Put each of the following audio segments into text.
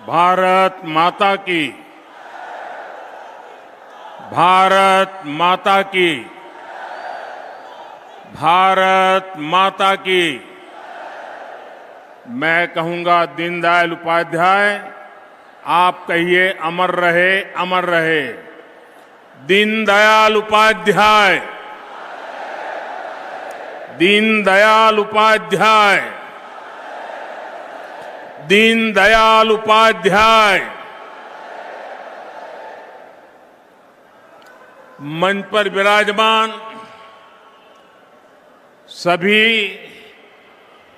भारत माता की। भारत माता की। भारत माता की। मैं कहूंगा दीनदयाल उपाध्याय, आप कहिए अमर रहे, अमर रहे। दीनदयाल उपाध्याय, दीनदयाल उपाध्याय, दीनदयाल उपाध्याय। मंच पर विराजमान सभी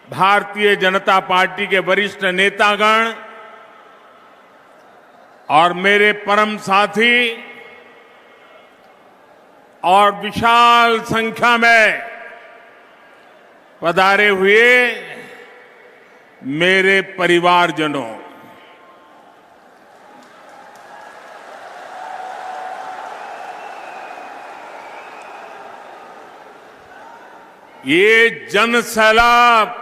भारतीय जनता पार्टी के वरिष्ठ नेतागण और मेरे परम साथी और विशाल संख्या में पधारे हुए मेरे परिवारजनों, ये जन सैलाब,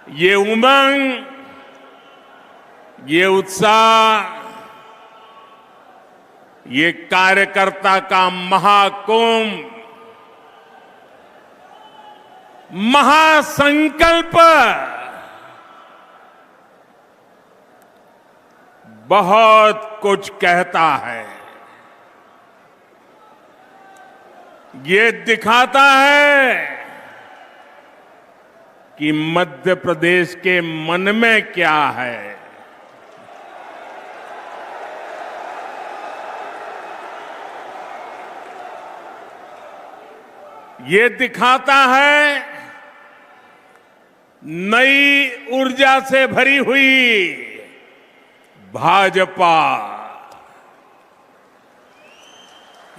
ये उमंग, ये उत्साह, ये कार्यकर्ता का महाकुंभ, महासंकल्प बहुत कुछ कहता है। ये दिखाता है कि मध्य प्रदेश के मन में क्या है। ये दिखाता है नई ऊर्जा से भरी हुई भाजपा।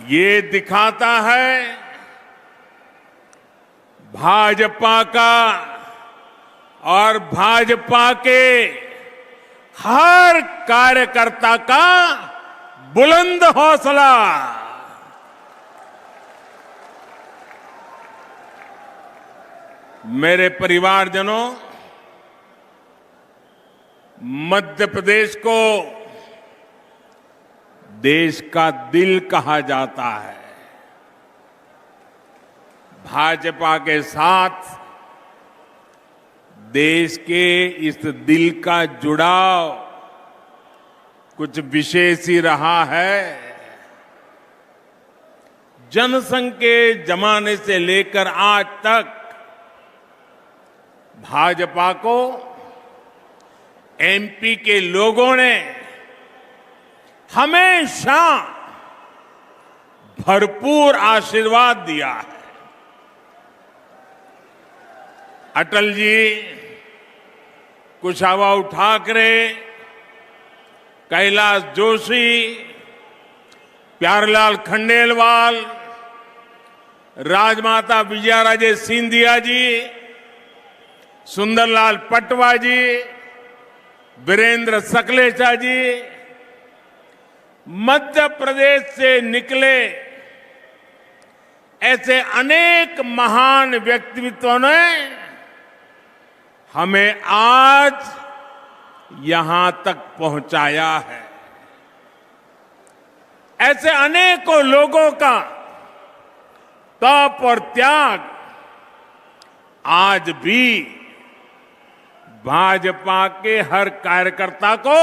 ये दिखाता है भाजपा का और भाजपा के हर कार्यकर्ता का बुलंद हौसला। मेरे परिवारजनों, मध्य प्रदेश को देश का दिल कहा जाता है। भाजपा के साथ देश के इस दिल का जुड़ाव कुछ विशेष ही रहा है। जनसंघ के जमाने से लेकर आज तक भाजपा को एमपी के लोगों ने हमेशा भरपूर आशीर्वाद दिया है। अटल जी, कुशाभाऊ ठाकरे, कैलाश जोशी, प्यारेलाल खंडेलवाल, राजमाता विजयाराजे सिंधिया जी, सुंदरलाल पटवा जी, वीरेंद्र सकलेचा जी, मध्य प्रदेश से निकले ऐसे अनेक महान व्यक्तित्वों ने हमें आज यहां तक पहुंचाया है। ऐसे अनेकों लोगों का तप और त्याग आज भी भाजपा के हर कार्यकर्ता को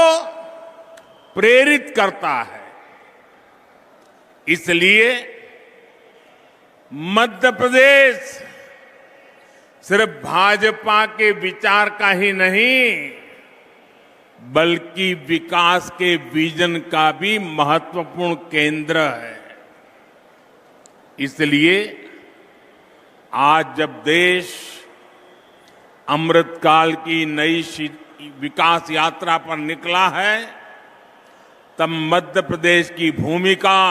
प्रेरित करता है। इसलिए मध्य प्रदेश सिर्फ भाजपा के विचार का ही नहीं, बल्कि विकास के विजन का भी महत्वपूर्ण केंद्र है। इसलिए आज जब देश अमृतकाल की नई विकास यात्रा पर निकला है, तब मध्य प्रदेश की भूमिका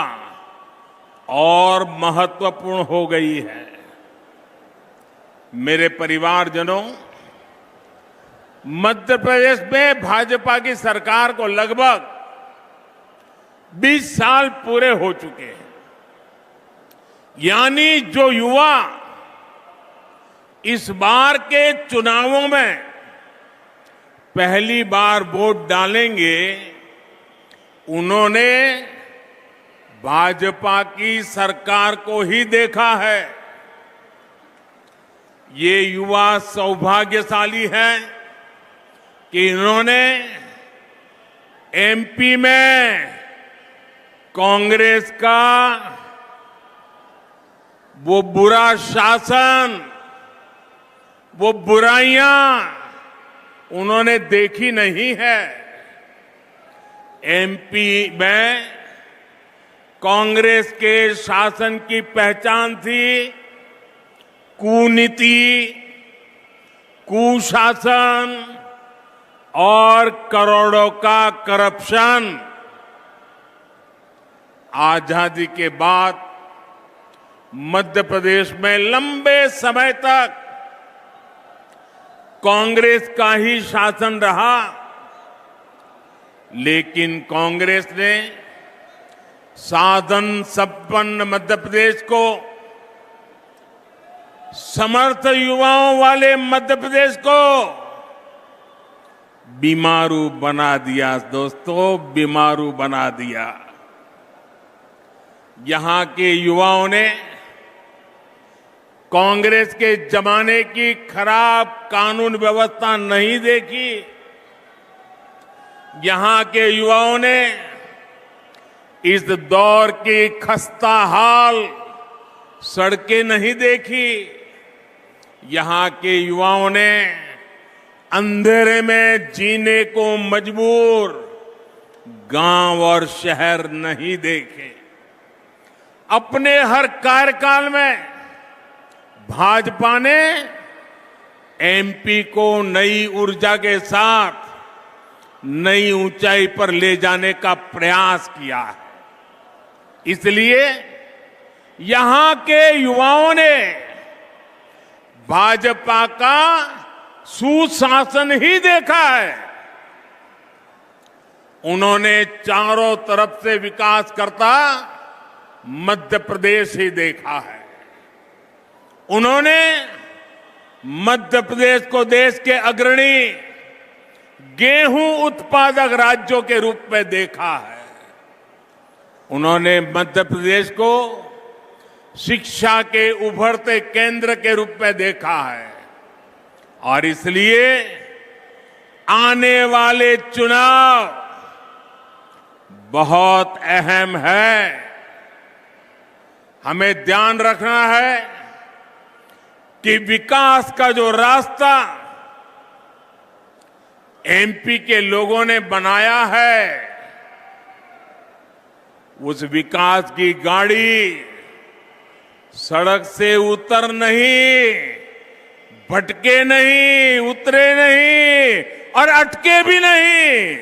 और महत्वपूर्ण हो गई है। मेरे परिवारजनों, मध्य प्रदेश में भाजपा की सरकार को लगभग 20 साल पूरे हो चुके हैं। यानी जो युवा इस बार के चुनावों में पहली बार वोट डालेंगे, उन्होंने भाजपा की सरकार को ही देखा है। ये युवा सौभाग्यशाली हैं कि इन्होंने एमपी में कांग्रेस का वो बुरा शासन, वो बुराइयां उन्होंने देखी नहीं है। एमपी में कांग्रेस के शासन की पहचान थी कूनीति, कुशासन और करोड़ों का करप्शन। आजादी के बाद मध्य प्रदेश में लंबे समय तक कांग्रेस का ही शासन रहा, लेकिन कांग्रेस ने साधन संपन्न मध्य प्रदेश को, समर्थ युवाओं वाले मध्य प्रदेश को बीमारू बना दिया। दोस्तों, बीमारू बना दिया। यहां के युवाओं ने कांग्रेस के जमाने की खराब कानून व्यवस्था नहीं देखी। यहां के युवाओं ने इस दौर की खस्ता हाल सड़कें नहीं देखी। यहां के युवाओं ने अंधेरे में जीने को मजबूर गांव और शहर नहीं देखे। अपने हर कार्यकाल में भाजपा ने एमपी को नई ऊर्जा के साथ नई ऊंचाई पर ले जाने का प्रयास किया है। इसलिए यहां के युवाओं ने भाजपा का सुशासन ही देखा है। उन्होंने चारों तरफ से विकास करता मध्य प्रदेश ही देखा है। उन्होंने मध्य प्रदेश को देश के अग्रणी गेहूं उत्पादक राज्यों के रूप में देखा है। उन्होंने मध्य प्रदेश को शिक्षा के उभरते केंद्र के रूप में देखा है और इसलिए आने वाले चुनाव बहुत अहम है। हमें ध्यान रखना है कि विकास का जो रास्ता एमपी के लोगों ने बनाया है, उस विकास की गाड़ी सड़क से उतर नहीं, भटके नहीं, उतरे नहीं और अटके भी नहीं।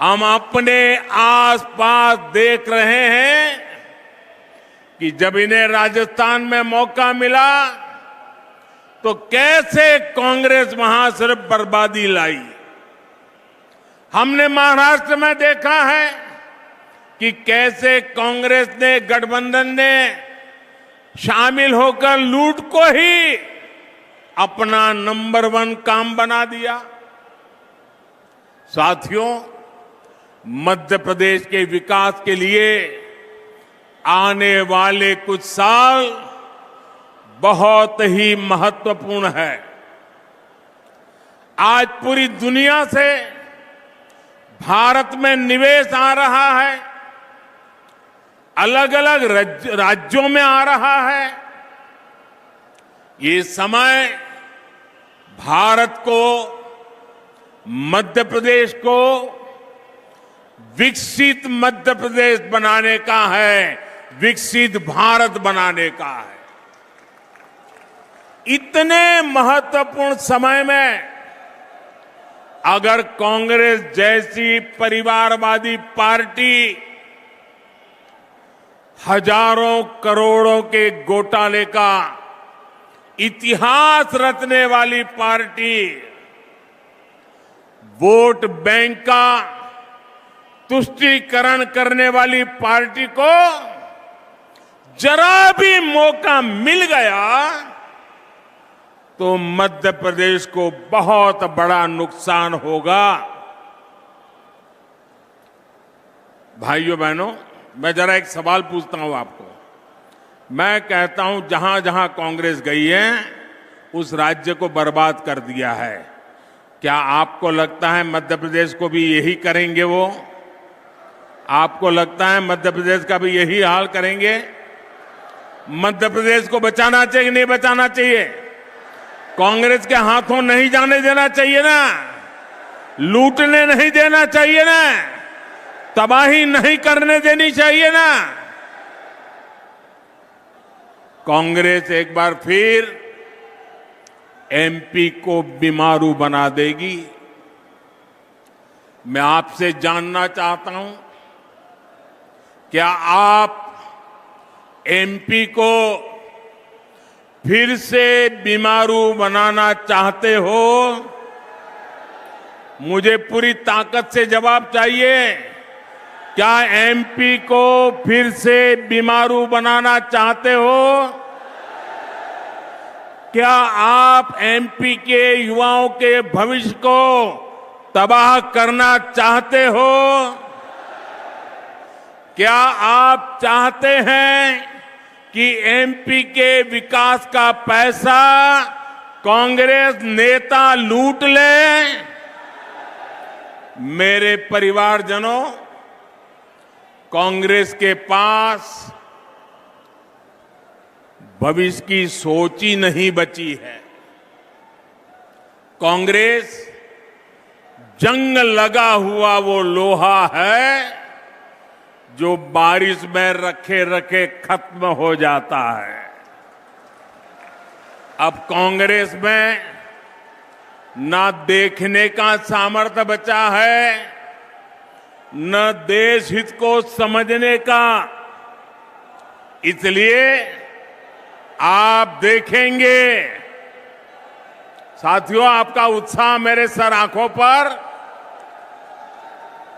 हम अपने आसपास देख रहे हैं कि जब इन्हें राजस्थान में मौका मिला तो कैसे कांग्रेस वहां सिर्फ बर्बादी लाई। हमने महाराष्ट्र में देखा है कि कैसे कांग्रेस ने, गठबंधन ने शामिल होकर लूट को ही अपना नंबर 1 काम बना दिया। साथियों, मध्य प्रदेश के विकास के लिए आने वाले कुछ साल बहुत ही महत्वपूर्ण है। आज पूरी दुनिया से भारत में निवेश आ रहा है, अलग अलग राज्यों में आ रहा है। ये समय भारत को, मध्य प्रदेश को विकसित मध्य प्रदेश बनाने का है, विकसित भारत बनाने का है। इतने महत्वपूर्ण समय में अगर कांग्रेस जैसी परिवारवादी पार्टी हजारों करोड़ों के घोटाले का इतिहास रचने वाली पार्टी, वोट बैंक का तुष्टीकरण करने वाली पार्टी को जरा भी मौका मिल गया तो मध्य प्रदेश को बहुत बड़ा नुकसान होगा। भाइयों बहनों, मैं जरा एक सवाल पूछता हूं आपको। मैं कहता हूं जहां जहां कांग्रेस गई है उस राज्य को बर्बाद कर दिया है। क्या आपको लगता है मध्य प्रदेश को भी यही करेंगे वो? आपको लगता है मध्य प्रदेश का भी यही हाल करेंगे? मध्य प्रदेश को बचाना चाहिए, नहीं बचाना चाहिए? कांग्रेस के हाथों नहीं जाने देना चाहिए ना, लूटने नहीं देना चाहिए ना, तबाही नहीं करने देनी चाहिए ना। कांग्रेस एक बार फिर एमपी को बीमारू बना देगी। मैं आपसे जानना चाहता हूं, क्या आप एमपी को फिर से बीमारू बनाना चाहते हो? मुझे पूरी ताकत से जवाब चाहिए। क्या एमपी को फिर से बीमारू बनाना चाहते हो? क्या आप एमपी के युवाओं के भविष्य को तबाह करना चाहते हो? क्या आप चाहते हैं कि एमपी के विकास का पैसा कांग्रेस नेता लूट ले? मेरे परिवारजनों, कांग्रेस के पास भविष्य की सोच ही नहीं बची है। कांग्रेस जंग लगा हुआ वो लोहा है जो बारिश में रखे रखे खत्म हो जाता है। अब कांग्रेस में ना देखने का सामर्थ्य बचा है, न देश हित को समझने का। इसलिए आप देखेंगे साथियों, आपका उत्साह मेरे सर आंखों पर।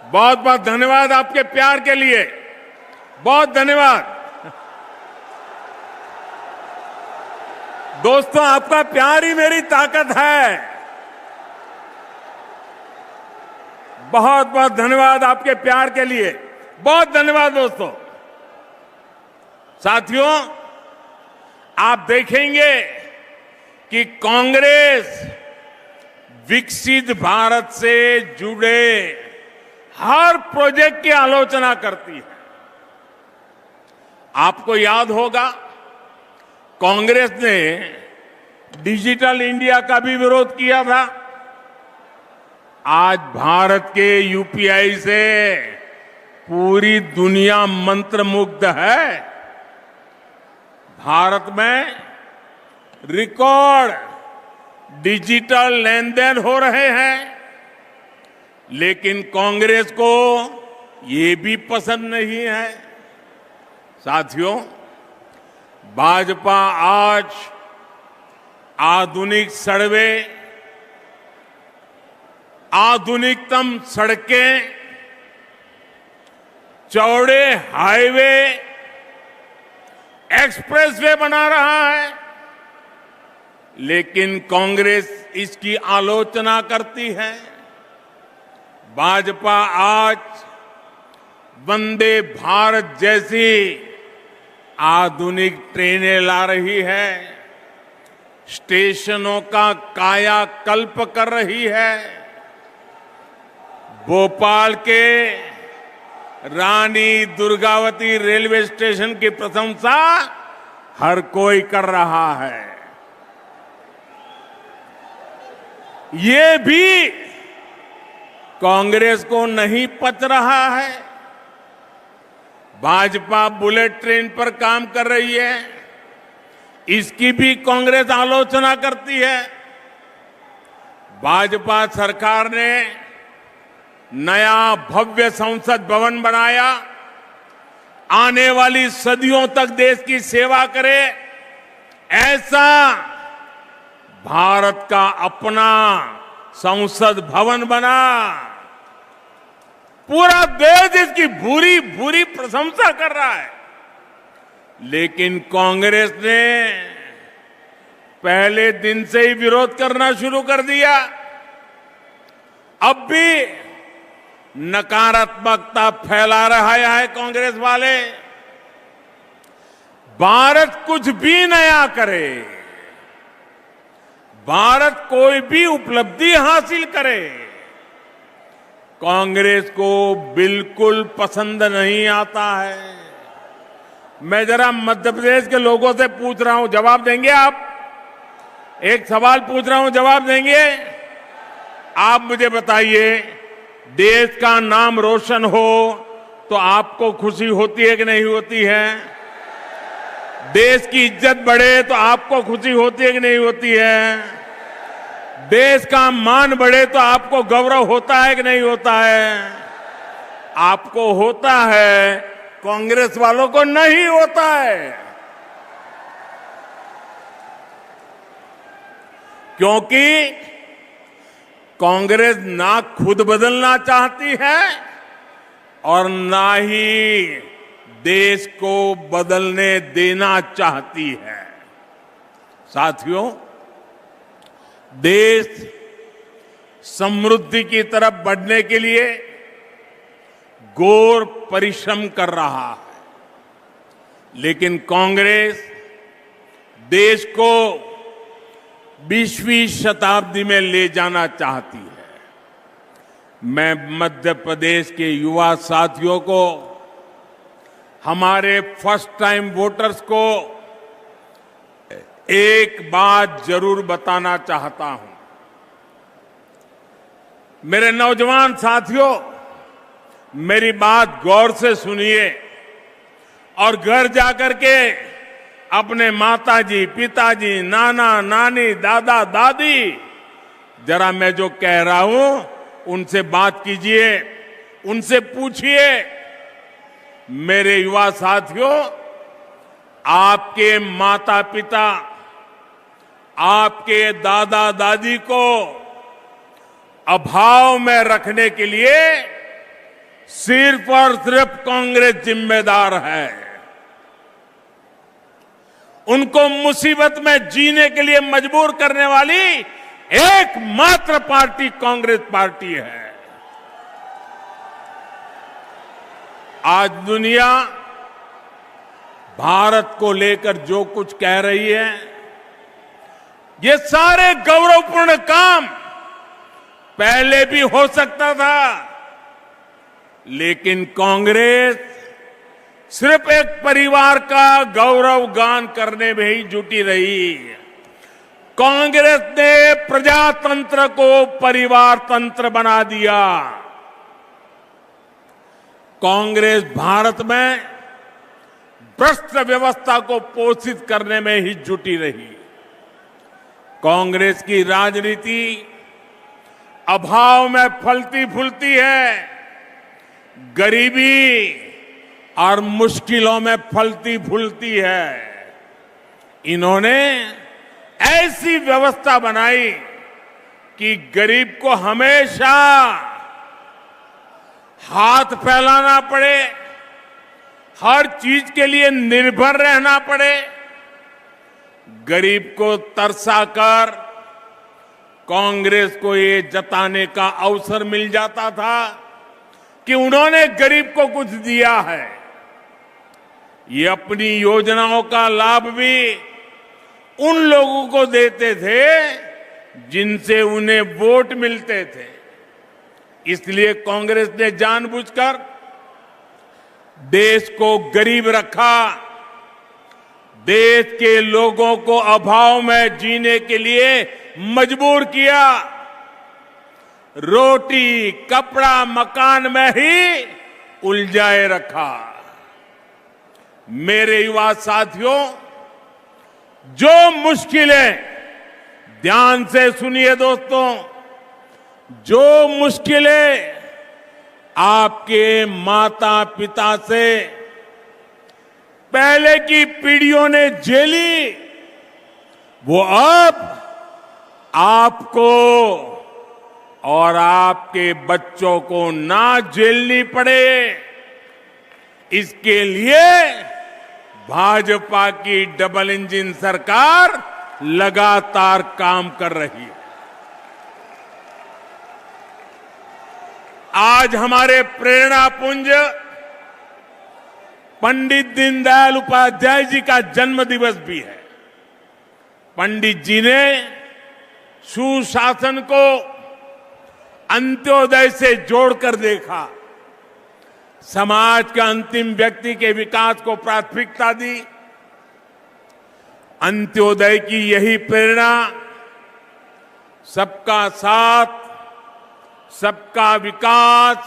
बहुत बहुत धन्यवाद आपके प्यार के लिए, बहुत धन्यवाद। दोस्तों, आपका प्यार ही मेरी ताकत है। बहुत बहुत धन्यवाद आपके प्यार के लिए, बहुत धन्यवाद दोस्तों। साथियों, आप देखेंगे कि कांग्रेस विकसित भारत से जुड़े हर प्रोजेक्ट की आलोचना करती है। आपको याद होगा, कांग्रेस ने डिजिटल इंडिया का भी विरोध किया था। आज भारत के यूपीआई से पूरी दुनिया मंत्रमुग्ध है। भारत में रिकॉर्ड डिजिटल लेन देन हो रहे हैं, लेकिन कांग्रेस को ये भी पसंद नहीं है। साथियों, भाजपा आज आधुनिक सड़कें, आधुनिकतम सड़कें, चौड़े हाईवे, एक्सप्रेसवे बना रहा है, लेकिन कांग्रेस इसकी आलोचना करती है। भाजपा आज वंदे भारत जैसी आधुनिक ट्रेनें ला रही है, स्टेशनों का कायाकल्प कर रही है। भोपाल के रानी दुर्गावती रेलवे स्टेशन की प्रशंसा हर कोई कर रहा है। ये भी कांग्रेस को नहीं पच रहा है। भाजपा बुलेट ट्रेन पर काम कर रही है, इसकी भी कांग्रेस आलोचना करती है। भाजपा सरकार ने नया भव्य संसद भवन बनाया, आने वाली सदियों तक देश की सेवा करे, ऐसा भारत का अपना संसद भवन बना। पूरा देश इसकी भूरी भूरी प्रशंसा कर रहा है, लेकिन कांग्रेस ने पहले दिन से ही विरोध करना शुरू कर दिया। अब भी नकारात्मकता फैला रहा है कांग्रेस वाले। भारत कुछ भी नया करे, भारत कोई भी उपलब्धि हासिल करे, कांग्रेस को बिल्कुल पसंद नहीं आता है। मैं जरा मध्य प्रदेश के लोगों से पूछ रहा हूं, जवाब देंगे आप? एक सवाल पूछ रहा हूं, जवाब देंगे? आप मुझे बताइए, देश का नाम रोशन हो तो आपको खुशी होती है कि नहीं होती है? देश की इज्जत बढ़े तो आपको खुशी होती है कि नहीं होती है? देश का मान बढ़े तो आपको गौरव होता है कि नहीं होता है? आपको होता है, कांग्रेस वालों को नहीं होता है। क्योंकि कांग्रेस ना खुद बदलना चाहती है और ना ही देश को बदलने देना चाहती है। साथियों, देश समृद्धि की तरफ बढ़ने के लिए घोर परिश्रम कर रहा है, लेकिन कांग्रेस देश को 20वीं शताब्दी में ले जाना चाहती है। मैं मध्य प्रदेश के युवा साथियों को, हमारे फर्स्ट टाइम वोटर्स को एक बात जरूर बताना चाहता हूं। मेरे नौजवान साथियों, मेरी बात गौर से सुनिए और घर जाकर के अपने माताजी, पिताजी, नाना, नानी, दादा, दादी, जरा मैं जो कह रहा हूं उनसे बात कीजिए, उनसे पूछिए। मेरे युवा साथियों, आपके माता पिता, आपके दादा दादी को अभाव में रखने के लिए सिर्फ और सिर्फ कांग्रेस जिम्मेदार है। उनको मुसीबत में जीने के लिए मजबूर करने वाली एकमात्र पार्टी कांग्रेस पार्टी है। आज दुनिया भारत को लेकर जो कुछ कह रही है, ये सारे गौरवपूर्ण काम पहले भी हो सकता था, लेकिन कांग्रेस सिर्फ एक परिवार का गौरव गान करने में ही जुटी रही। कांग्रेस ने प्रजातंत्र को परिवार तंत्र बना दिया। कांग्रेस भारत में भ्रष्ट व्यवस्था को पोषित करने में ही जुटी रही। कांग्रेस की राजनीति अभाव में फलती फूलती है, गरीबी और मुश्किलों में फलती फूलती है। इन्होंने ऐसी व्यवस्था बनाई कि गरीब को हमेशा हाथ फैलाना पड़े, हर चीज के लिए निर्भर रहना पड़े। गरीब को तरसाकर कांग्रेस को ये जताने का अवसर मिल जाता था कि उन्होंने गरीब को कुछ दिया है। ये अपनी योजनाओं का लाभ भी उन लोगों को देते थे जिनसे उन्हें वोट मिलते थे। इसलिए कांग्रेस ने जानबूझकर देश को गरीब रखा, देश के लोगों को अभाव में जीने के लिए मजबूर किया, रोटी, कपड़ा, मकान में ही उलझाए रखा। मेरे युवा साथियों, जो मुश्किलें, ध्यान से सुनिए दोस्तों, जो मुश्किलें आपके माता पिता से पहले की पीढ़ियों ने झेली, वो अब आपको और आपके बच्चों को ना झेलनी पड़े, इसके लिए भाजपा की डबल इंजन सरकार लगातार काम कर रही है। आज हमारे प्रेरणा पुंज पंडित दीनदयाल उपाध्याय जी का जन्म दिवस भी है। पंडित जी ने सुशासन को अंत्योदय से जोड़कर देखा, समाज के अंतिम व्यक्ति के विकास को प्राथमिकता दी। अंत्योदय की यही प्रेरणा सबका साथ, सबका विकास,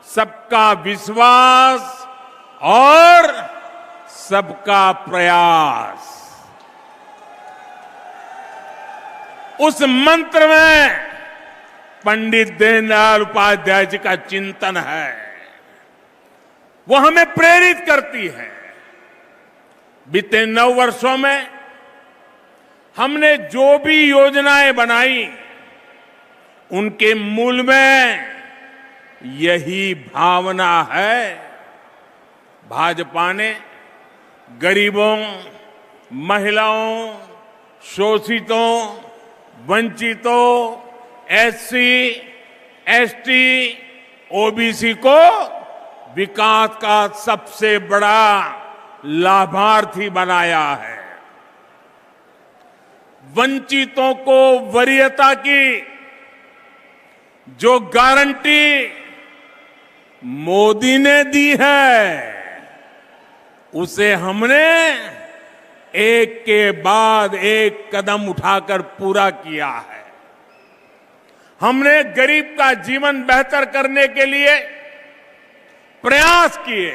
सबका विश्वास और सबका प्रयास, उस मंत्र में पंडित दीनदयाल उपाध्याय जी का चिंतन है। वो हमें प्रेरित करती है। बीते 9 वर्षों में हमने जो भी योजनाएं बनाई, उनके मूल में यही भावना है। भाजपा ने गरीबों, महिलाओं, शोषितों, वंचितों, एससी, एसटी, ओबीसी को विकास का सबसे बड़ा लाभार्थी बनाया है। वंचितों को वरीयता की जो गारंटी मोदी ने दी है, उसे हमने एक के बाद एक कदम उठाकर पूरा किया है। हमने गरीब का जीवन बेहतर करने के लिए प्रयास किए,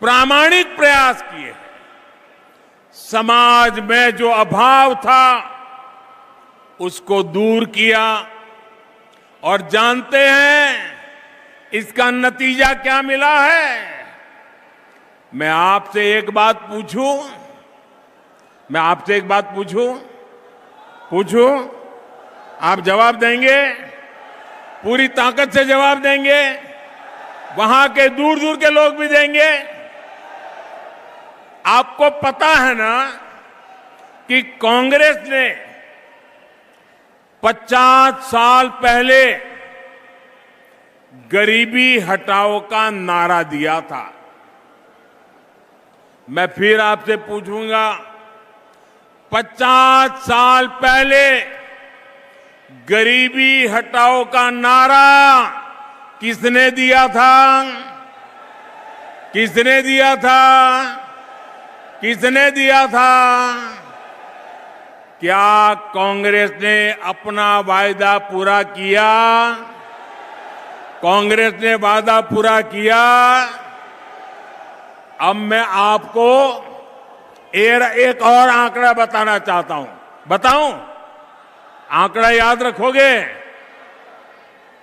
प्रामाणिक प्रयास किए। समाज में जो अभाव था, उसको दूर किया। और जानते हैं इसका नतीजा क्या मिला है? मैं आपसे एक बात पूछूं? पूछूं? आप जवाब देंगे? पूरी ताकत से जवाब देंगे? वहां के दूर दूर के लोग भी देंगे? आपको पता है ना कि कांग्रेस ने 50 साल पहले गरीबी हटाओ का नारा दिया था। मैं फिर आपसे पूछूंगा, 50 साल पहले गरीबी हटाओ का नारा किसने दिया था? किसने दिया था? किसने दिया था? क्या कांग्रेस ने अपना वायदा पूरा किया? कांग्रेस ने वादा पूरा किया। अब मैं आपको एक और आंकड़ा बताना चाहता हूं। बताऊं? आंकड़ा याद रखोगे?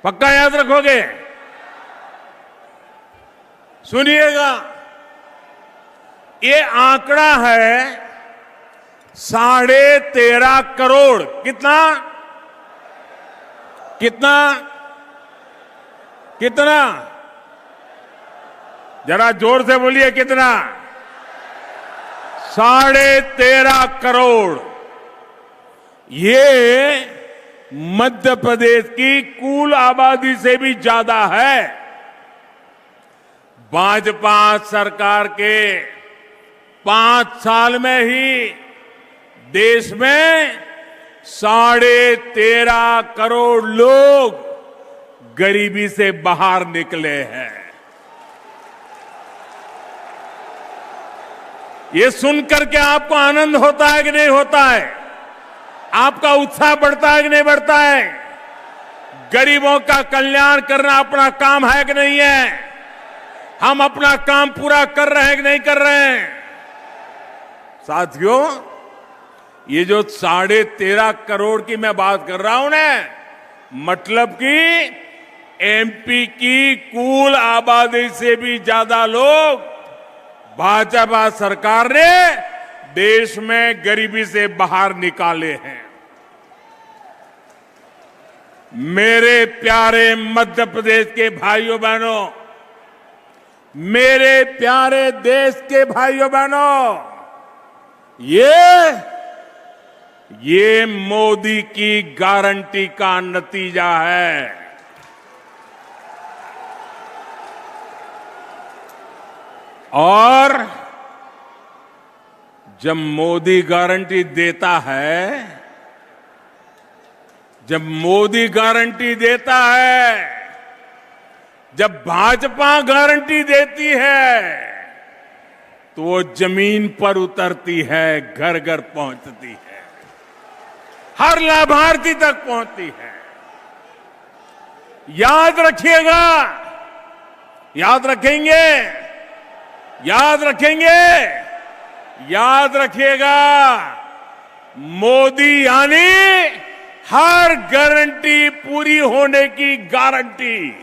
पक्का याद रखोगे? सुनिएगा, ये आंकड़ा है 13.5 करोड़। कितना? कितना? कितना? जरा जोर से बोलिए, कितना? 13.5 करोड़। ये मध्य प्रदेश की कुल आबादी से भी ज्यादा है। भाजपा सरकार के 5 साल में ही देश में 13.5 करोड़ लोग गरीबी से बाहर निकले हैं। ये सुनकर के आपको आनंद होता है कि नहीं होता है? आपका उत्साह बढ़ता है कि नहीं बढ़ता है? गरीबों का कल्याण करना अपना काम है कि नहीं है? हम अपना काम पूरा कर रहे हैं कि नहीं कर रहे हैं? साथियों, ये जो 13.5 करोड़ की मैं बात कर रहा हूं ना, मतलब कि एमपी की कुल आबादी से भी ज्यादा लोग भाजपा सरकार ने देश में गरीबी से बाहर निकाले हैं। मेरे प्यारे मध्य प्रदेश के भाइयों बहनों, मेरे प्यारे देश के भाइयों बहनों, ये मोदी की गारंटी का नतीजा है। और जब मोदी गारंटी देता है, जब मोदी गारंटी देता है, जब भाजपा गारंटी देती है, तो वो जमीन पर उतरती है, घर घर पहुंचती है, हर लाभार्थी तक पहुंचती है। याद रखिएगा, याद रखेंगे, याद रखेंगे, याद रखिएगा, मोदी यानी हर गारंटी पूरी होने की गारंटी।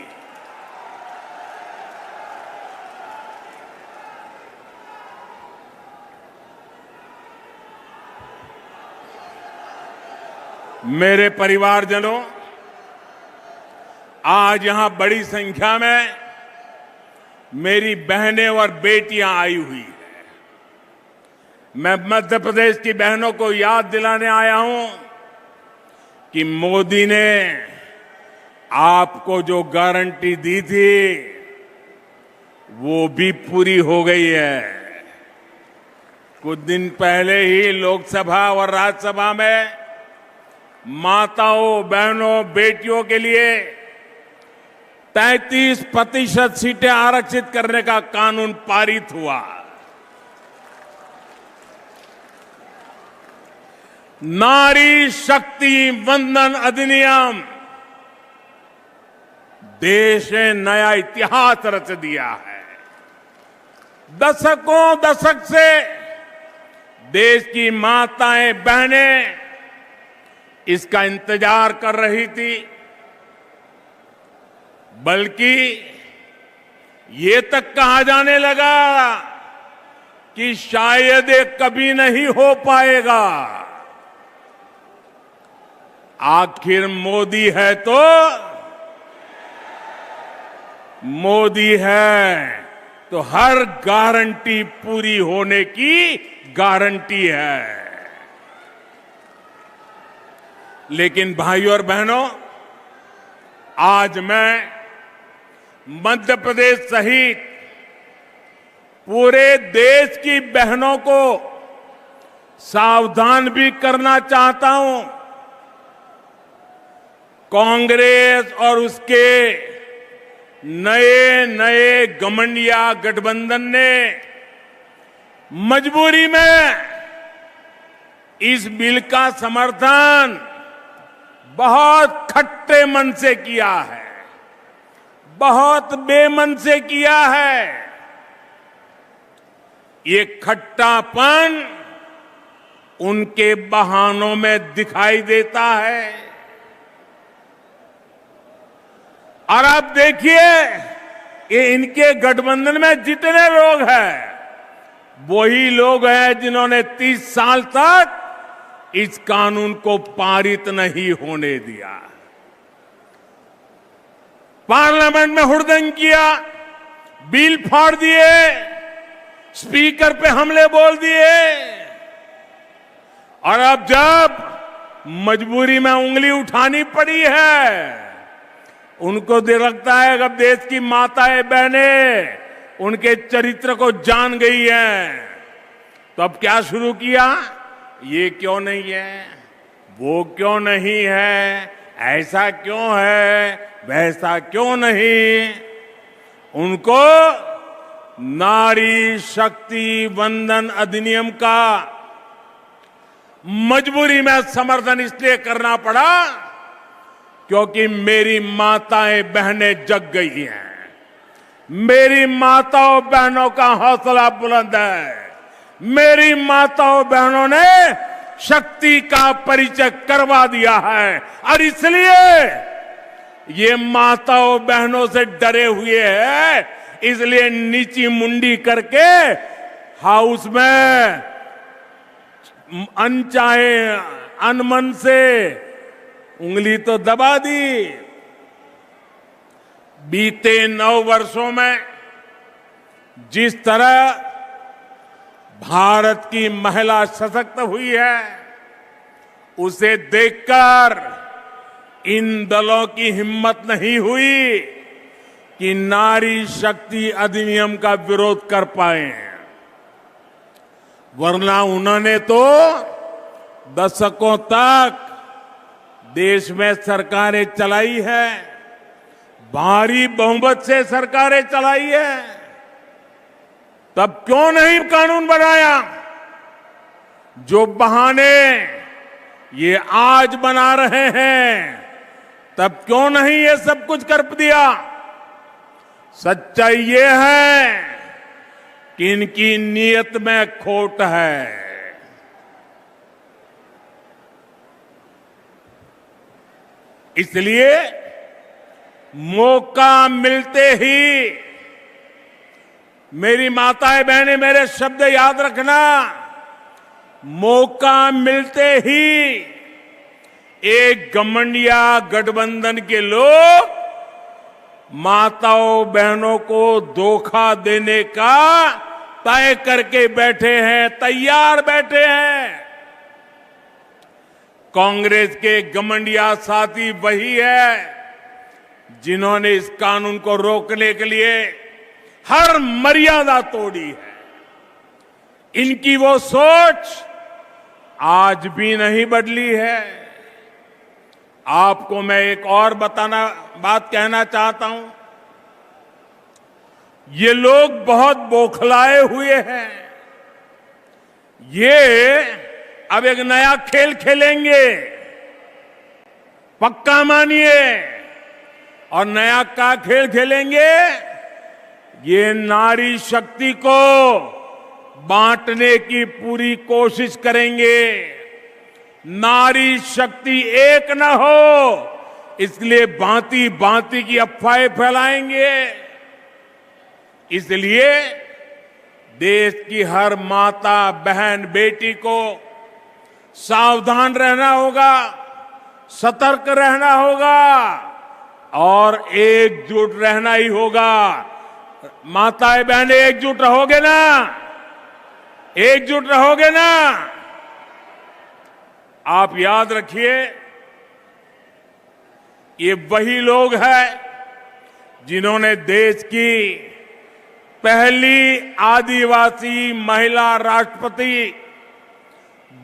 मेरे परिवारजनों, आज यहां बड़ी संख्या में मेरी बहनें और बेटियां आई हुई हैं। मैं मध्य प्रदेश की बहनों को याद दिलाने आया हूं कि मोदी ने आपको जो गारंटी दी थी वो भी पूरी हो गई है। कुछ दिन पहले ही लोकसभा और राज्यसभा में माताओं, बहनों, बेटियों के लिए 33% सीटें आरक्षित करने का कानून पारित हुआ। नारी शक्ति वंदन अधिनियम देश ने नया इतिहास रच दिया है। दशक से देश की माताएं, बहनें इसका इंतजार कर रही थी, बल्कि ये तक कहा जाने लगा कि शायद ये कभी नहीं हो पाएगा। आखिर मोदी है तो मोदी है तो हर गारंटी पूरी होने की गारंटी है। लेकिन भाइयों और बहनों, आज मैं मध्य प्रदेश सहित पूरे देश की बहनों को सावधान भी करना चाहता हूं। कांग्रेस और उसके नए नए घमंडिया गठबंधन ने मजबूरी में इस बिल का समर्थन बहुत खट्टे मन से किया है, बहुत बेमन से किया है। ये खट्टापन उनके बहानों में दिखाई देता है। और आप देखिए, ये इनके गठबंधन में जितने लोग हैं, वही लोग हैं जिन्होंने 30 साल तक इस कानून को पारित नहीं होने दिया। पार्लियामेंट में हुड़दंग किया, बिल फाड़ दिए, स्पीकर पे हमले बोल दिए, और अब जब मजबूरी में उंगली उठानी पड़ी है, उनको लगता है कि अब देश की माताएं, बहनें उनके चरित्र को जान गई हैं, तो अब क्या शुरू किया? ये क्यों नहीं है, वो क्यों नहीं है, ऐसा क्यों है, वैसा क्यों नहीं। उनको नारी शक्ति वंदन अधिनियम का मजबूरी में समर्थन इसलिए करना पड़ा क्योंकि मेरी माताएं, बहनें जग गई हैं। मेरी माताओं, बहनों का हौसला बुलंद है। मेरी माताओं, बहनों ने शक्ति का परिचय करवा दिया है, और इसलिए ये माताओं, बहनों से डरे हुए हैं, इसलिए नीची मुंडी करके हाउस में अनचाहे अनमन से उंगली तो दबा दी। बीते 9 वर्षों में जिस तरह भारत की महिला सशक्त हुई है, उसे देखकर इन दलों की हिम्मत नहीं हुई कि नारी शक्ति अधिनियम का विरोध कर पाए, वरना उन्होंने तो दशकों तक देश में सरकारें चलाई है, भारी बहुमत से सरकारें चलाई है। तब क्यों नहीं कानून बनाया? जो बहाने ये आज बना रहे हैं, तब क्यों नहीं ये सब कुछ कर दिया? सच्चाई ये है कि इनकी नीयत में खोट है। इसलिए मौका मिलते ही, मेरी माताएं बहनें मेरे शब्द याद रखना, मौका मिलते ही एक घमंडिया गठबंधन के लोग माताओं बहनों को धोखा देने का तय करके बैठे हैं, तैयार बैठे हैं। कांग्रेस के घमंडिया साथी वही है जिन्होंने इस कानून को रोकने के लिए हर मर्यादा तोड़ी है। इनकी वो सोच आज भी नहीं बदली है। आपको मैं एक और बात कहना चाहता हूं। ये लोग बहुत बौखलाए हुए हैं। ये अब एक नया खेल खेलेंगे, पक्का मानिए। और नया क्या खेल खेलेंगे? ये नारी शक्ति को बांटने की पूरी कोशिश करेंगे। नारी शक्ति एक न हो, इसलिए भांति भांति की अफवाहें फैलाएंगे। इसलिए देश की हर माता बहन बेटी को सावधान रहना होगा, सतर्क रहना होगा और एकजुट रहना ही होगा। माताएं बहनें एकजुट रहोगे ना? एकजुट रहोगे ना? आप याद रखिए, ये वही लोग हैं जिन्होंने देश की पहली आदिवासी महिला राष्ट्रपति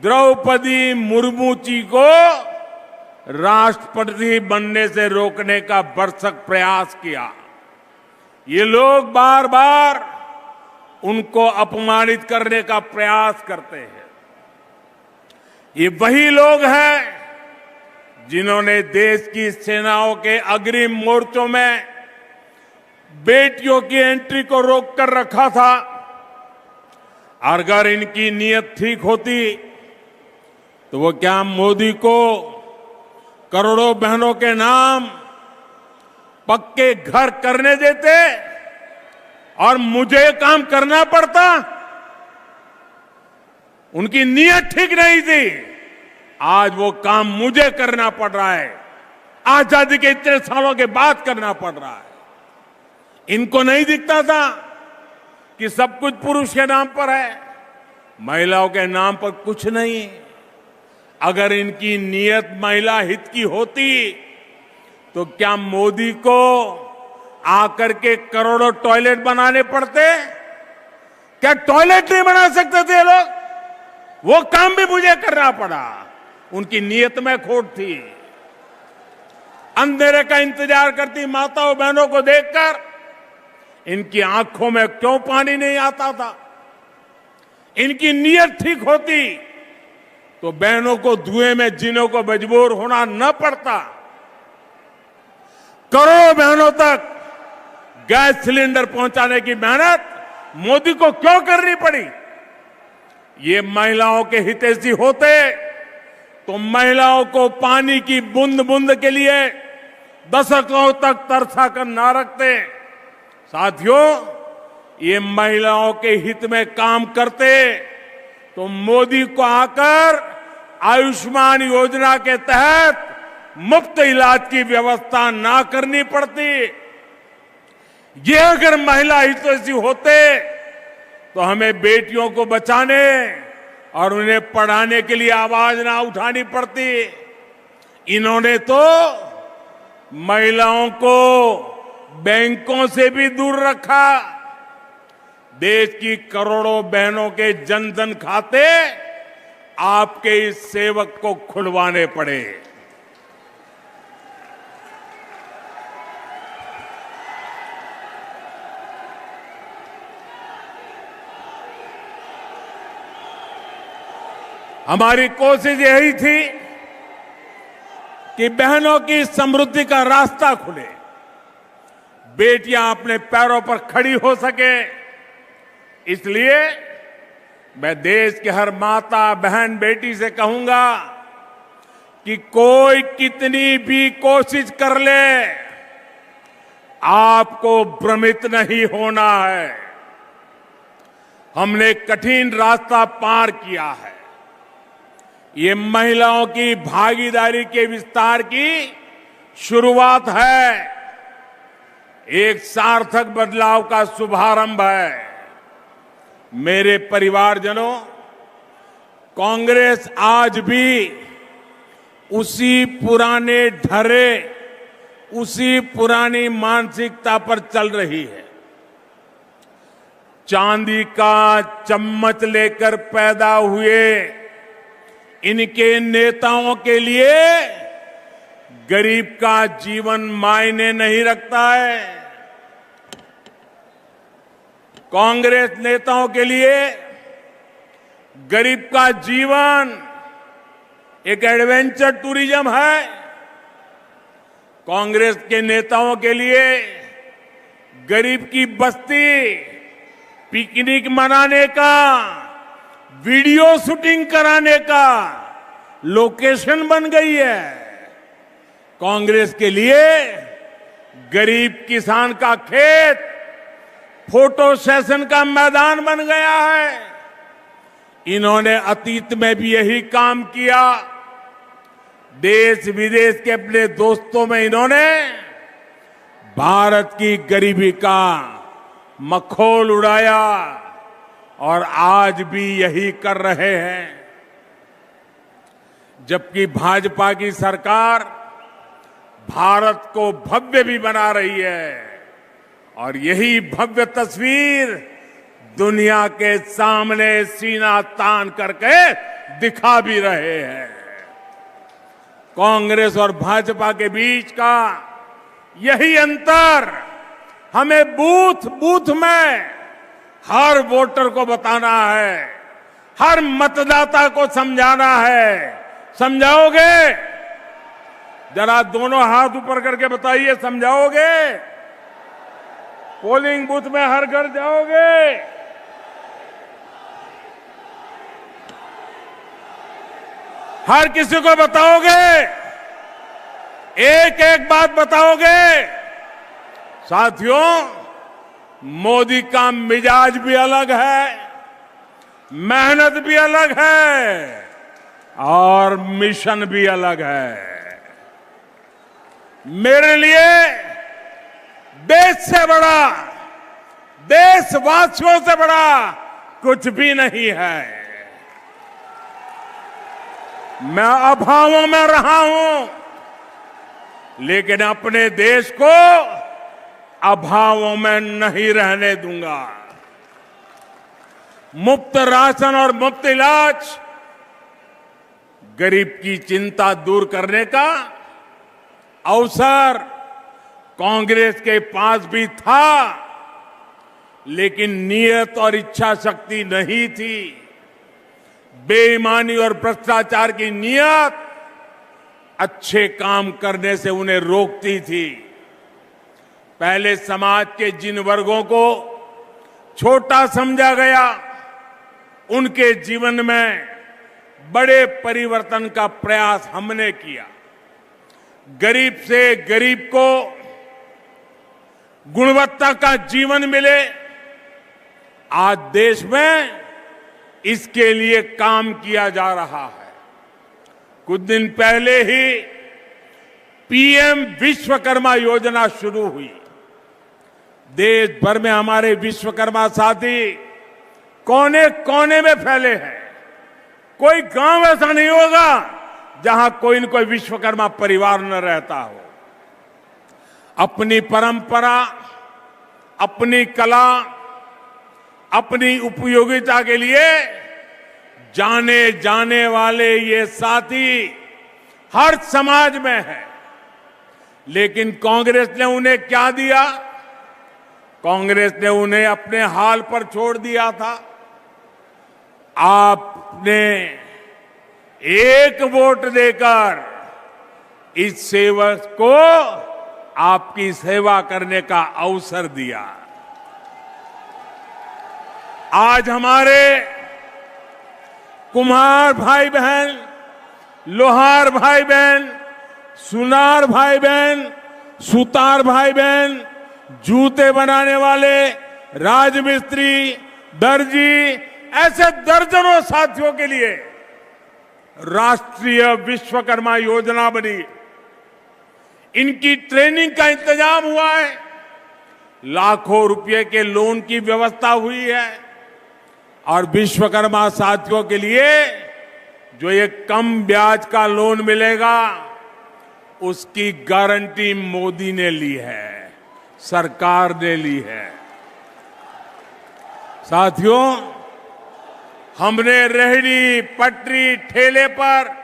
द्रौपदी मुर्मू जी को राष्ट्रपति बनने से रोकने का भरसक प्रयास किया। ये लोग बार बार उनको अपमानित करने का प्रयास करते हैं। ये वही लोग हैं जिन्होंने देश की सेनाओं के अग्रिम मोर्चों में बेटियों की एंट्री को रोक कर रखा था। अगर इनकी नीयत ठीक होती तो वो क्या मोदी को करोड़ों बहनों के नाम पक्के घर करने देते और मुझे काम करना पड़ता? उनकी नीयत ठीक नहीं थी। आज वो काम मुझे करना पड़ रहा है। आजादी के इतने सालों के बाद करना पड़ रहा है। इनको नहीं दिखता था कि सब कुछ पुरुष के नाम पर है, महिलाओं के नाम पर कुछ नहीं। अगर इनकी नीयत महिला हित की होती तो क्या मोदी को आकर के करोड़ों टॉयलेट बनाने पड़ते? क्या टॉयलेट नहीं बना सकते थे लोग? वो काम भी मुझे करना पड़ा। उनकी नीयत में खोट थी। अंधेरे का इंतजार करती माताओं बहनों को देखकर इनकी आंखों में क्यों पानी नहीं आता था? इनकी नीयत ठीक होती तो बहनों को धुएं में जीने को मजबूर होना न पड़ता। करोड़ों बहनों तक गैस सिलेंडर पहुंचाने की मेहनत मोदी को क्यों करनी पड़ी? ये महिलाओं के हितैषी होते तो महिलाओं को पानी की बूंद बूंद के लिए दशकों तक तरसा कर ना रखते। साथियों, ये महिलाओं के हित में काम करते तो मोदी को आकर आयुष्मान योजना के तहत मुफ्त इलाज की व्यवस्था ना करनी पड़ती। ये अगर महिला हितैषी होते तो हमें बेटियों को बचाने और उन्हें पढ़ाने के लिए आवाज ना उठानी पड़ती। इन्होंने तो महिलाओं को बैंकों से भी दूर रखा। देश की करोड़ों बहनों के जनधन खाते आपके इस सेवक को खुलवाने पड़े। हमारी कोशिश यही थी कि बहनों की समृद्धि का रास्ता खुले, बेटियां अपने पैरों पर खड़ी हो सके। इसलिए मैं देश के हर माता बहन बेटी से कहूंगा कि कोई कितनी भी कोशिश कर ले, आपको भ्रमित नहीं होना है। हमने कठिन रास्ता पार किया है। ये महिलाओं की भागीदारी के विस्तार की शुरुआत है, एक सार्थक बदलाव का शुभारंभ है। मेरे परिवारजनों, कांग्रेस आज भी उसी पुराने ढर्रे, उसी पुरानी मानसिकता पर चल रही है। चांदी का चम्मच लेकर पैदा हुए इनके नेताओं के लिए गरीब का जीवन मायने नहीं रखता है। कांग्रेस नेताओं के लिए गरीब का जीवन एक एडवेंचर टूरिज्म है। कांग्रेस के नेताओं के लिए गरीब की बस्ती पिकनिक मनाने का, वीडियो शूटिंग कराने का लोकेशन बन गई है। कांग्रेस के लिए गरीब किसान का खेत फोटो सेशन का मैदान बन गया है। इन्होंने अतीत में भी यही काम किया। देश विदेश के अपने दोस्तों में इन्होंने भारत की गरीबी का मखौल उड़ाया और आज भी यही कर रहे हैं। जबकि भाजपा की सरकार भारत को भव्य भी बना रही है और यही भव्य तस्वीर दुनिया के सामने सीना तान करके दिखा भी रहे हैं। कांग्रेस और भाजपा के बीच का यही अंतर हमें बूथ बूथ में हर वोटर को बताना है, हर मतदाता को समझाना है। समझाओगे? जरा दोनों हाथ ऊपर करके बताइए, समझाओगे? पोलिंग बूथ में हर घर जाओगे? हर किसी को बताओगे? एक एक बात बताओगे? साथियों, मोदी का मिजाज भी अलग है, मेहनत भी अलग है और मिशन भी अलग है। मेरे लिए देश से बड़ा, देशवासियों से बड़ा कुछ भी नहीं है। मैं अभावों में रहा हूं, लेकिन अपने देश को अभावों में नहीं रहने दूंगा। मुफ्त राशन और मुफ्त इलाज गरीब की चिंता दूर करने का अवसर कांग्रेस के पास भी था, लेकिन नियत और इच्छा शक्ति नहीं थी। बेईमानी और भ्रष्टाचार की नियत अच्छे काम करने से उन्हें रोकती थी। पहले समाज के जिन वर्गों को छोटा समझा गया, उनके जीवन में बड़े परिवर्तन का प्रयास हमने किया। गरीब से गरीब को गुणवत्ता का जीवन मिले, आज देश में इसके लिए काम किया जा रहा है। कुछ दिन पहले ही पीएम विश्वकर्मा योजना शुरू हुई। देश भर में हमारे विश्वकर्मा साथी कोने कोने में फैले हैं। कोई गांव ऐसा नहीं होगा जहां कोई न कोई विश्वकर्मा परिवार न रहता हो। अपनी परंपरा, अपनी कला, अपनी उपयोगिता के लिए जाने जाने वाले ये साथी हर समाज में है। लेकिन कांग्रेस ने उन्हें क्या दिया? कांग्रेस ने उन्हें अपने हाल पर छोड़ दिया था। आपने एक वोट देकर इस सेवक को आपकी सेवा करने का अवसर दिया। आज हमारे कुम्हार भाई बहन, लोहार भाई बहन, सुनार भाई बहन, सुतार भाई बहन, जूते बनाने वाले, राजमिस्त्री, दर्जी, ऐसे दर्जनों साथियों के लिए राष्ट्रीय विश्वकर्मा योजना बनी। इनकी ट्रेनिंग का इंतजाम हुआ है। लाखों रुपए के लोन की व्यवस्था हुई है और विश्वकर्मा साथियों के लिए जो ये कम ब्याज का लोन मिलेगा उसकी गारंटी मोदी ने ली है, सरकार ने ली है। साथियों, हमने रेहड़ी, पटरी, ठेले पर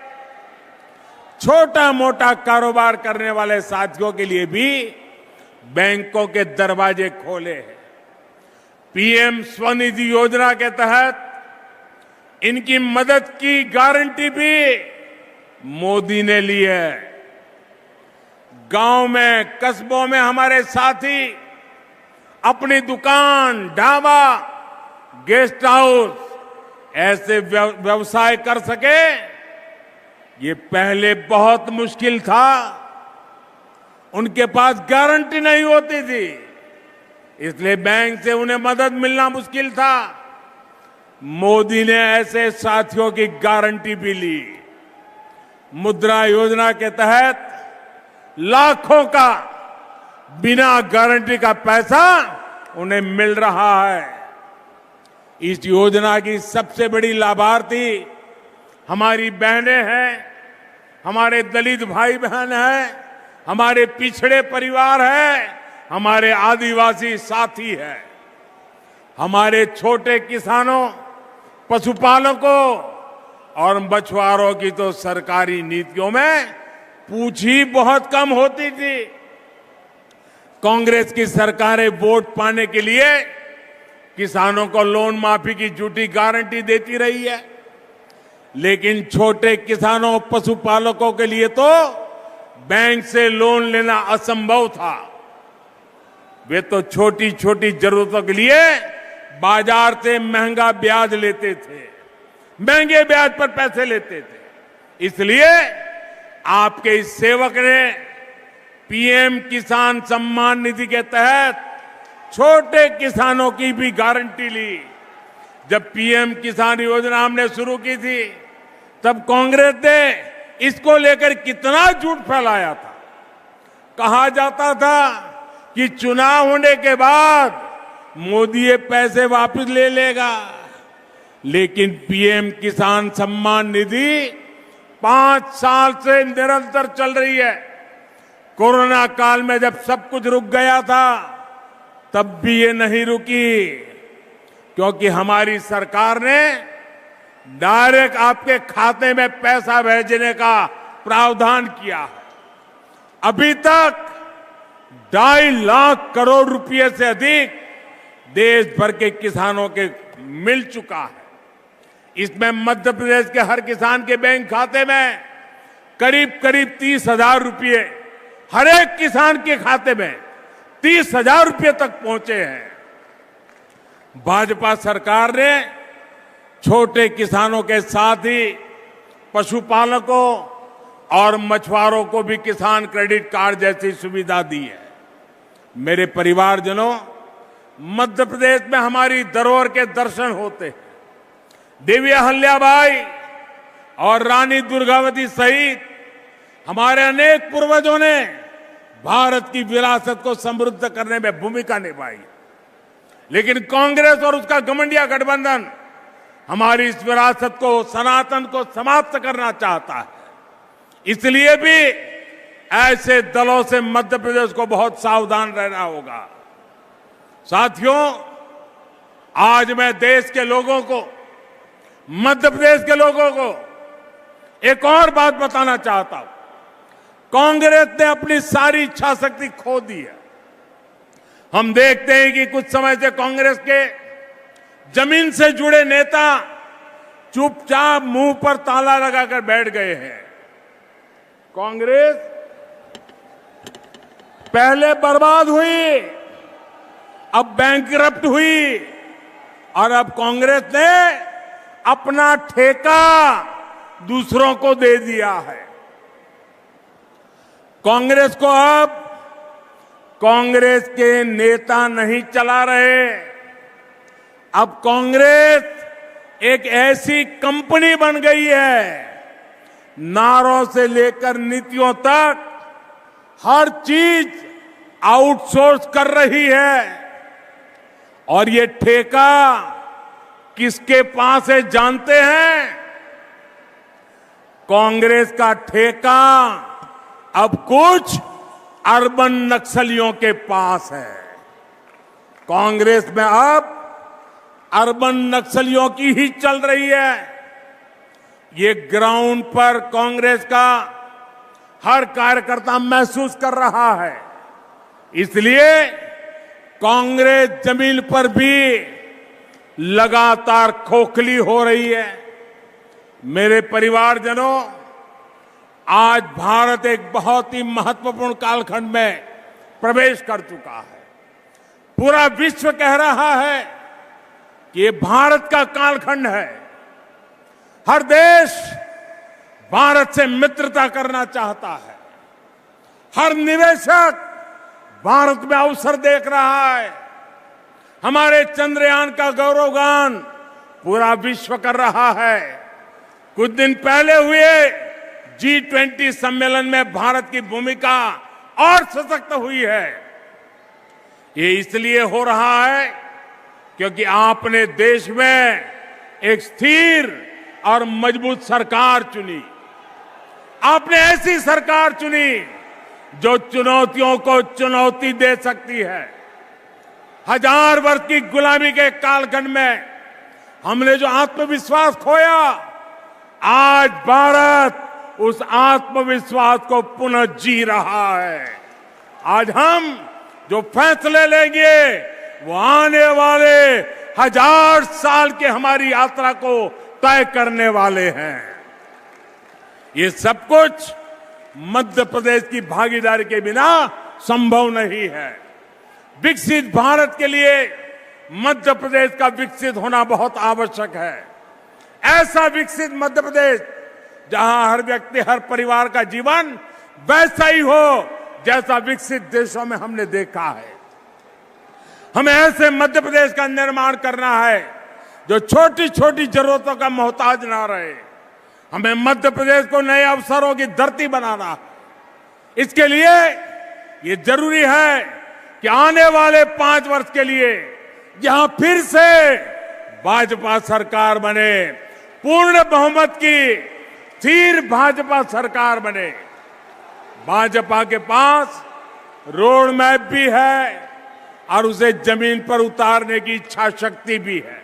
छोटा मोटा कारोबार करने वाले साथियों के लिए भी बैंकों के दरवाजे खोले हैं। पीएम स्वनिधि योजना के तहत इनकी मदद की गारंटी भी मोदी ने ली है। गांव में, कस्बों में हमारे साथी अपनी दुकान, ढाबा, गेस्ट हाउस ऐसे व्यवसाय कर सके, ये पहले बहुत मुश्किल था। उनके पास गारंटी नहीं होती थी, इसलिए बैंक से उन्हें मदद मिलना मुश्किल था। मोदी ने ऐसे साथियों की गारंटी भी ली। मुद्रा योजना के तहत लाखों का बिना गारंटी का पैसा उन्हें मिल रहा है। इस योजना की सबसे बड़ी लाभार्थी हमारी बहनें हैं, हमारे दलित भाई बहन हैं, हमारे पिछड़े परिवार हैं, हमारे आदिवासी साथी हैं। हमारे छोटे किसानों, पशुपालकों और मछुआरों की तो सरकारी नीतियों में पूछ ही बहुत कम होती थी। कांग्रेस की सरकारें वोट पाने के लिए किसानों को लोन माफी की झूठी गारंटी देती रही है, लेकिन छोटे किसानों, पशुपालकों के लिए तो बैंक से लोन लेना असंभव था। वे तो छोटी छोटी जरूरतों के लिए बाजार से महंगा ब्याज लेते थे, महंगे ब्याज पर पैसे लेते थे। इसलिए आपके इस सेवक ने पीएम किसान सम्मान निधि के तहत छोटे किसानों की भी गारंटी ली। जब पीएम किसान योजना हमने शुरू की थी, तब कांग्रेस ने इसको लेकर कितना झूठ फैलाया था। कहा जाता था कि चुनाव होने के बाद मोदी ये पैसे वापस ले लेगा, लेकिन पीएम किसान सम्मान निधि 5 साल से निरंतर चल रही है। कोरोना काल में जब सब कुछ रुक गया था, तब भी ये नहीं रुकी, क्योंकि हमारी सरकार ने डायरेक्ट आपके खाते में पैसा भेजने का प्रावधान किया है। अभी तक 2.5 लाख करोड़ रुपए से अधिक देश भर के किसानों के मिल चुका है। इसमें मध्य प्रदेश के हर किसान के बैंक खाते में करीब करीब 30,000 रुपये, हर एक किसान के खाते में 30,000 रुपये तक पहुंचे हैं। भाजपा सरकार ने छोटे किसानों के साथ ही पशुपालकों और मछुआरों को भी किसान क्रेडिट कार्ड जैसी सुविधा दी है। मेरे परिवारजनों, मध्य प्रदेश में हमारी धरोहर के दर्शन होते हैं। देवी अहल्याबाई और रानी दुर्गावती सहित हमारे अनेक पूर्वजों ने भारत की विरासत को समृद्ध करने में भूमिका निभाई। लेकिन कांग्रेस और उसका घमंडिया गठबंधन हमारी इस विरासत को, सनातन को समाप्त करना चाहता है। इसलिए भी ऐसे दलों से मध्य प्रदेश को बहुत सावधान रहना होगा। साथियों, आज मैं देश के लोगों को, मध्य प्रदेश के लोगों को एक और बात बताना चाहता हूं। कांग्रेस ने अपनी सारी इच्छा शक्ति खो दी है। हम देखते हैं कि कुछ समय से कांग्रेस के जमीन से जुड़े नेता चुपचाप मुंह पर ताला लगाकर बैठ गए हैं। कांग्रेस पहले बर्बाद हुई, अब बैंकरप्ट हुई और अब कांग्रेस ने अपना ठेका दूसरों को दे दिया है। कांग्रेस को अब कांग्रेस के नेता नहीं चला रहे, अब कांग्रेस एक ऐसी कंपनी बन गई है, नारों से लेकर नीतियों तक हर चीज आउटसोर्स कर रही है। और ये ठेका किसके पास है जानते हैं? कांग्रेस का ठेका अब कुछ अर्बन नक्सलियों के पास है। कांग्रेस में अब अर्बन नक्सलियों की ही चल रही है। ये ग्राउंड पर कांग्रेस का हर कार्यकर्ता महसूस कर रहा है। इसलिए कांग्रेस जमीन पर भी लगातार खोखली हो रही है। मेरे परिवारजनों, आज भारत एक बहुत ही महत्वपूर्ण कालखंड में प्रवेश कर चुका है। पूरा विश्व कह रहा है कि ये भारत का कालखंड है। हर देश भारत से मित्रता करना चाहता है। हर निवेशक भारत में अवसर देख रहा है। हमारे चंद्रयान का गौरवगान पूरा विश्व कर रहा है। कुछ दिन पहले हुए G20 सम्मेलन में भारत की भूमिका और सशक्त हुई है। ये इसलिए हो रहा है क्योंकि आपने देश में एक स्थिर और मजबूत सरकार चुनी। आपने ऐसी सरकार चुनी जो चुनौतियों को चुनौती दे सकती है। 1000 वर्ष की गुलामी के कालखंड में हमने जो आत्मविश्वास खोया, आज भारत उस आत्मविश्वास को पुनः जी रहा है। आज हम जो फैसले लेंगे वो आने वाले 1000 साल के हमारी यात्रा को तय करने वाले हैं। ये सब कुछ मध्य प्रदेश की भागीदारी के बिना संभव नहीं है। विकसित भारत के लिए मध्य प्रदेश का विकसित होना बहुत आवश्यक है। ऐसा विकसित मध्य प्रदेश जहां हर व्यक्ति, हर परिवार का जीवन वैसा ही हो जैसा विकसित देशों में हमने देखा है। हमें ऐसे मध्य प्रदेश का निर्माण करना है जो छोटी छोटी जरूरतों का मोहताज ना रहे। हमें मध्य प्रदेश को नए अवसरों की धरती बनाना है। इसके लिए ये जरूरी है कि आने वाले 5 वर्ष के लिए यहां फिर से भाजपा सरकार बने, पूर्ण बहुमत की स्थिर भाजपा सरकार बने। भाजपा के पास रोड मैप भी है और उसे जमीन पर उतारने की इच्छा शक्ति भी है।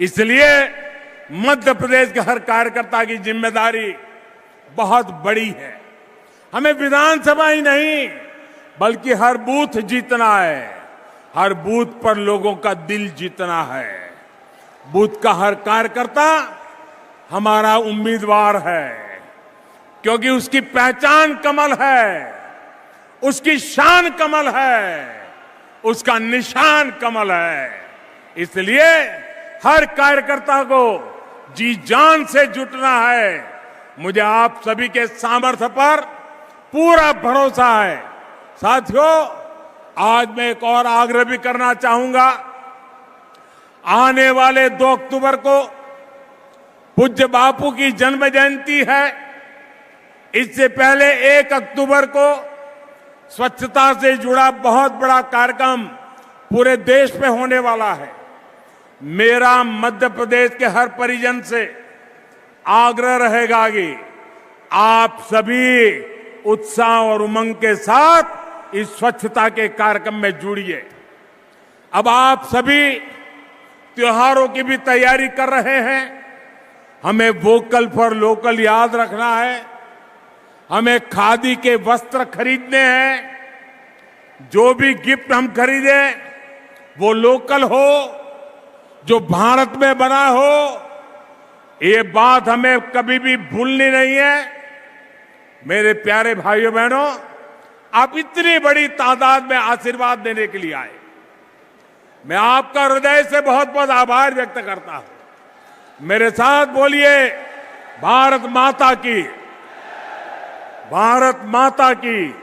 इसलिए मध्य प्रदेश के हर कार्यकर्ता की जिम्मेदारी बहुत बड़ी है। हमें विधानसभा ही नहीं बल्कि हर बूथ जीतना है। हर बूथ पर लोगों का दिल जीतना है। बूथ का हर कार्यकर्ता हमारा उम्मीदवार है, क्योंकि उसकी पहचान कमल है, उसकी शान कमल है, उसका निशान कमल है। इसलिए हर कार्यकर्ता को जी जान से जुटना है। मुझे आप सभी के सामर्थ्य पर पूरा भरोसा है। साथियों, आज मैं एक और आग्रह भी करना चाहूंगा। आने वाले 2 अक्टूबर को पूज्य बापू की जन्म जयंती है। इससे पहले 1 अक्टूबर को स्वच्छता से जुड़ा बहुत बड़ा कार्यक्रम पूरे देश पे होने वाला है। मेरा मध्य प्रदेश के हर परिजन से आग्रह रहेगा कि आप सभी उत्साह और उमंग के साथ इस स्वच्छता के कार्यक्रम में जुड़िए। अब आप सभी त्योहारों की भी तैयारी कर रहे हैं। हमें वोकल फॉर लोकल याद रखना है। हमें खादी के वस्त्र खरीदने हैं। जो भी गिफ्ट हम खरीदे वो लोकल हो, जो भारत में बना हो। ये बात हमें कभी भी भूलनी नहीं है। मेरे प्यारे भाइयों बहनों, आप इतनी बड़ी तादाद में आशीर्वाद देने के लिए आए, मैं आपका हृदय से बहुत बहुत आभार व्यक्त करता हूं। मेरे साथ बोलिए, भारत माता की, भारत माता की।